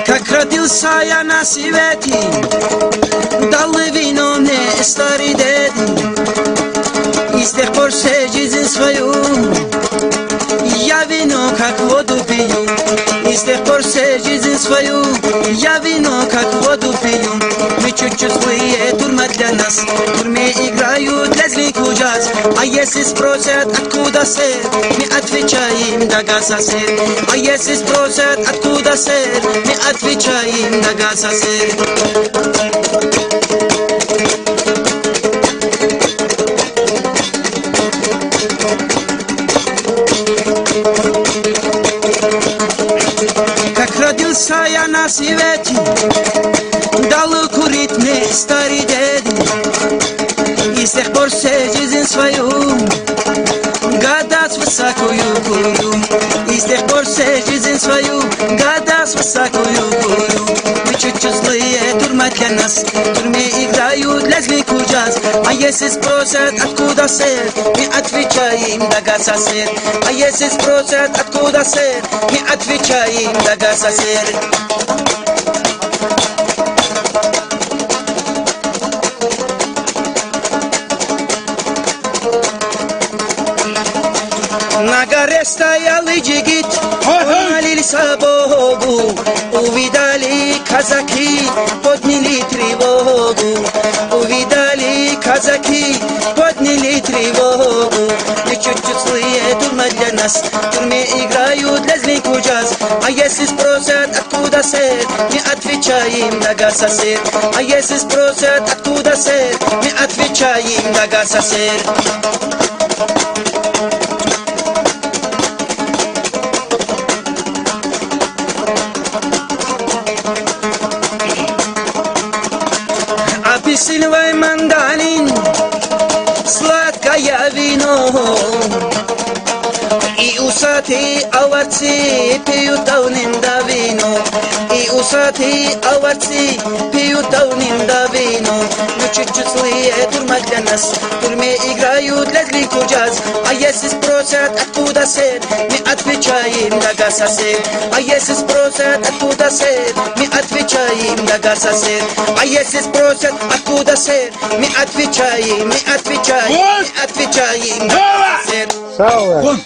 Как родился я на свете, дал вино мне старый дед. И с тех пор всю жизнь свою я вино как воду пью. И с тех пор всю жизнь свою я вино как воду пью. Мы чуть-чуть злые, тюрьма для нас. В тюрьме играют лезгинку джаз. А если спросят, откуда сэр, мы отвечаем, да газа сэр. А если спросят, откуда сэр, мы отвечаем, да газа сэр. Как родился я на свете, дал курить мне старый дед. И с тех пор всю жизнь свою гадать высокую курю. И с тех пор всю жизнь свою гадать высокую курю. Мы чуть-чуть злые, тюрьма для нас. В тюрьме играют лезгинку джаз. А если спросят, откуда сэр, мы отвечаем, да газа сэр. А если спросят, откуда сэр, мы отвечаем, да газа сэр. На горе стоял джигит, молился Богу. Увидали казаки, подняли тревогу. Увидали казаки, подняли тревогу. Мы чуть-чуть злые, тюрьма для нас. В тюрьме играют лезгинку джаз. А если спросят, откуда сэр, мы отвечаем, да газа сэр. А если спросят, откуда сэр, мы отвечаем, да газа сэр. Апельсиновый мандарин, сладкое вино. И усатые овцы пьют давным-да вино. И усатые овцы пьют давным-да вино. Мы чуть-чуть злые, тюрьма для нас. В тюрьме играют лезгинку джаз. А если спросят, откуда сэр, мы отвечаем, да газа сэр. А если спросят, откуда сэр, мы отвечаем, да газа сэр. А если спросят, откуда сэр, мы отвечаем, да газа сэр.